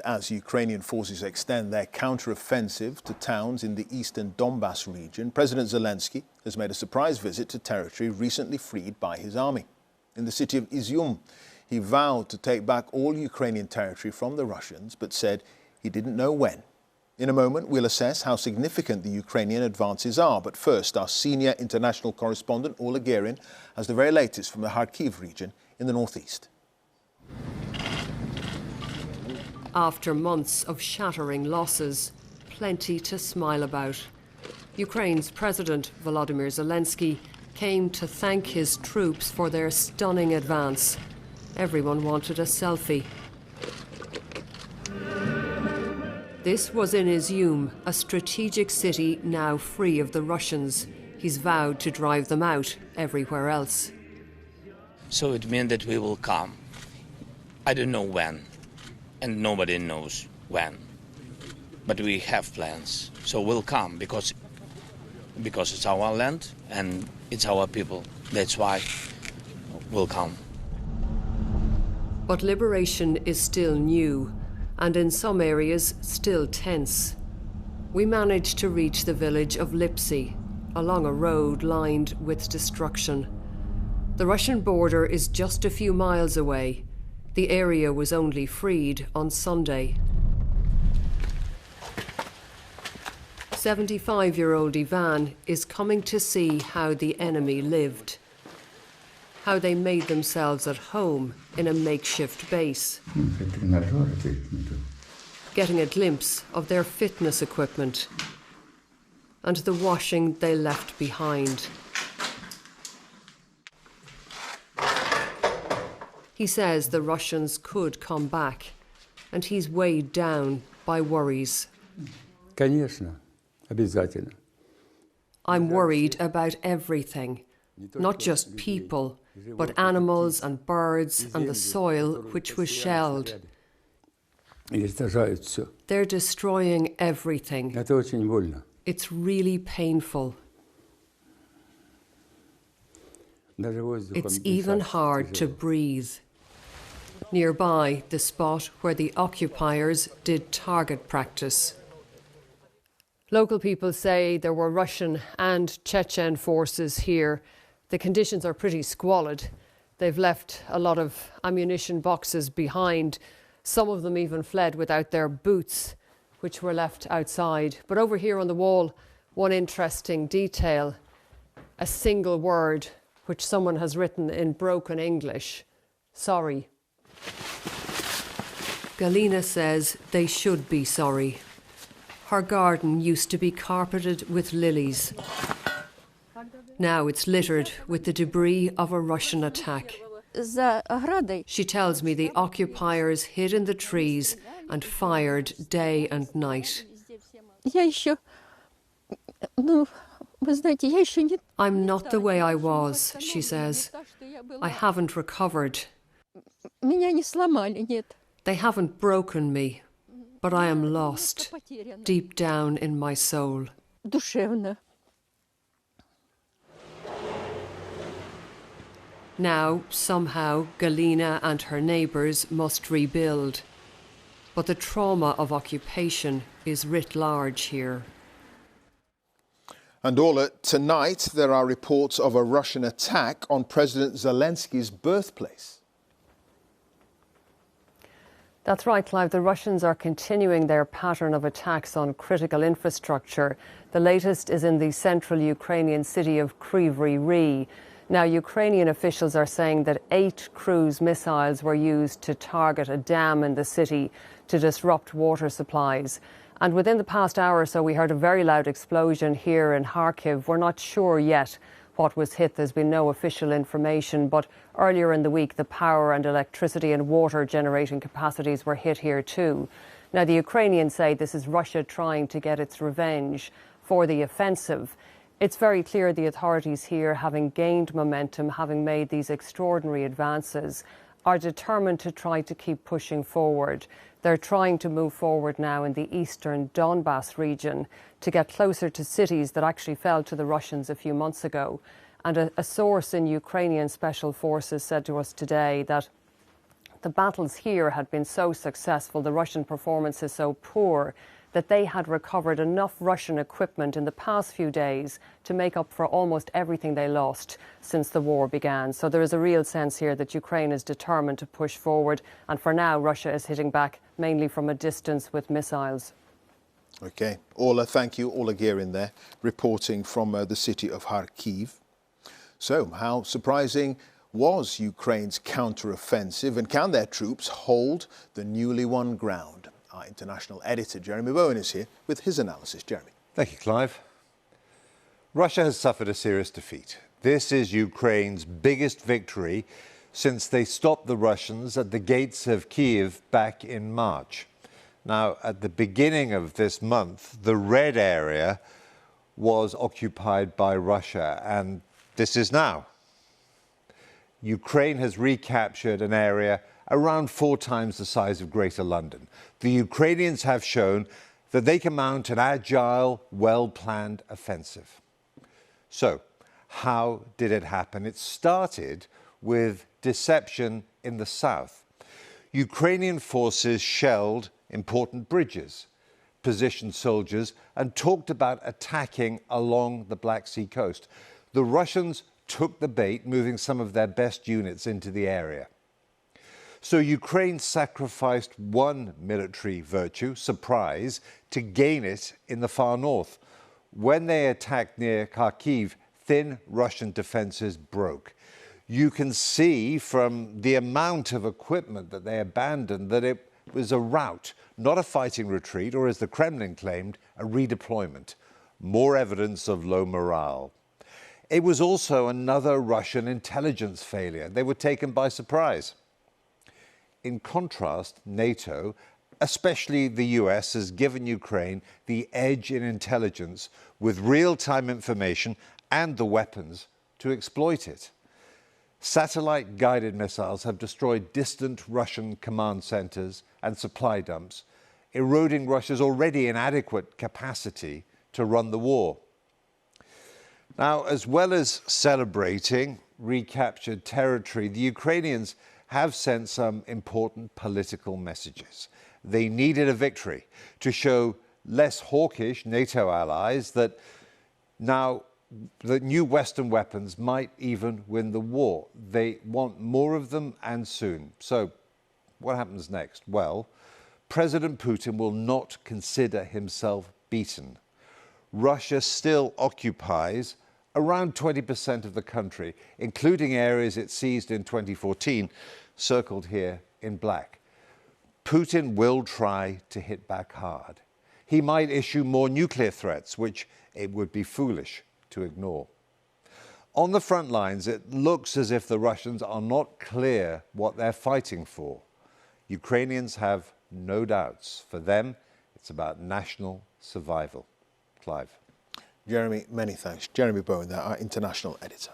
as Ukrainian forces extend their counteroffensive to towns in the eastern Donbas region, President Zelensky has made a surprise visit to territory recently freed by his army. In the city of Izyum, he vowed to take back all Ukrainian territory from the Russians, but said he didn't know when. In a moment, we'll assess how significant the Ukrainian advances are. But first, our senior international correspondent, Orla Guerin, has the very latest from the Kharkiv region in the northeast. After months of shattering losses, plenty to smile about. Ukraine's President Volodymyr Zelensky came to thank his troops for their stunning advance. Everyone wanted a selfie. This was in Izyum, a strategic city now free of the Russians. He's vowed to drive them out everywhere else. So it means that we will come. I don't know when, and nobody knows when. But we have plans, so we'll come because it's our land and it's our people. That's why we'll come. But liberation is still new, and in some areas still tense. We managed to reach the village of Lipsy, along a road lined with destruction. The Russian border is just a few miles away. The area was only freed on Sunday. 75-year-old Ivan is coming to see how the enemy lived, how they made themselves at home in a makeshift base, getting a glimpse of their fitness equipment and the washing they left behind. He says the Russians could come back, and he's weighed down by worries. Конечно, обязательно. I'm worried about everything, not just people, but animals and birds and the soil which was shelled. They're destroying everything. Это очень больно. It's really painful. It's even hard to breathe. Nearby, the spot where the occupiers did target practice. Local people say there were Russian and Chechen forces here. The conditions are pretty squalid. They've left a lot of ammunition boxes behind. Some of them even fled without their boots, which were left outside. But over here on the wall, one interesting detail, a single word which someone has written in broken English: sorry. Galina says they should be sorry. Her garden used to be carpeted with lilies. Now it's littered with the debris of a Russian attack. She tells me the occupiers hid in the trees and fired day and night. I'm not the way I was, she says. I haven't recovered. They haven't broken me, but I am lost, deep down in my soul. Now, somehow, Galina and her neighbours must rebuild. But the trauma of occupation is writ large here. And Orla, tonight there are reports of a Russian attack on President Zelensky's birthplace. That's right, Clive. The Russians are continuing their pattern of attacks on critical infrastructure. The latest is in the central Ukrainian city of Clive Myrie. Now, Ukrainian officials are saying that 8 cruise missiles were used to target a dam in the city to disrupt water supplies. And within the past hour or so, we heard a very loud explosion here in Kharkiv. We're not sure yet what was hit. There's been no official information. But earlier in the week, the power and electricity and water generating capacities were hit here too. Now, the Ukrainians say this is Russia trying to get its revenge for the offensive. It's very clear the authorities here, having gained momentum, having made these extraordinary advances, are determined to try to keep pushing forward. They're trying to move forward now in the eastern Donbas region to get closer to cities that actually fell to the Russians a few months ago. And a source in Ukrainian special forces said to us today that The battles here had been so successful, the Russian performances so poor, that they had recovered enough Russian equipment in the past few days to make up for almost everything they lost since the war began. So there is a real sense here that Ukraine is determined to push forward, and for now Russia is hitting back mainly from a distance with missiles. OK. Orla, thank you. Orla Guerin there, reporting from the city of Kharkiv. So, how surprising was Ukraine's counteroffensive, and can their troops hold the newly won ground? Our international editor, Jeremy Bowen, is here with his analysis. Jeremy. Thank you, Clive. Russia has suffered a serious defeat. This is Ukraine's biggest victory since they stopped the Russians at the gates of Kyiv back in March. Now, at the beginning of this month, the red area was occupied by Russia, and this is now. Ukraine has recaptured an area around 4 times the size of Greater London. The Ukrainians have shown that they can mount an agile, well-planned offensive. So, how did it happen? It started with deception in the south. Ukrainian forces shelled important bridges, positioned soldiers, and talked about attacking along the Black Sea coast. The Russians took the bait, moving some of their best units into the area. So Ukraine sacrificed one military virtue, surprise, to gain it in the far north. When they attacked near Kharkiv, thin Russian defenses broke. You can see from the amount of equipment that they abandoned that it was a rout, not a fighting retreat, or as the Kremlin claimed, a redeployment. More evidence of low morale. It was also another Russian intelligence failure. They were taken by surprise. In contrast, NATO, especially the US, has given Ukraine the edge in intelligence with real-time information and the weapons to exploit it. Satellite-guided missiles have destroyed distant Russian command centers and supply dumps, eroding Russia's already inadequate capacity to run the war. Now, as well as celebrating recaptured territory, the Ukrainians have sent some important political messages. They needed a victory to show less hawkish NATO allies that now the new Western weapons might even win the war. They want more of them, and soon. So what happens next? Well, President Putin will not consider himself beaten. Russia still occupies around 20% of the country, including areas it seized in 2014, circled here in black. Putin will try to hit back hard. He might issue more nuclear threats, which it would be foolish to ignore. On the front lines, it looks as if the Russians are not clear what they're fighting for. Ukrainians have no doubts. For them, it's about national survival. Clive. Jeremy, many thanks. Jeremy Bowen there, our international editor.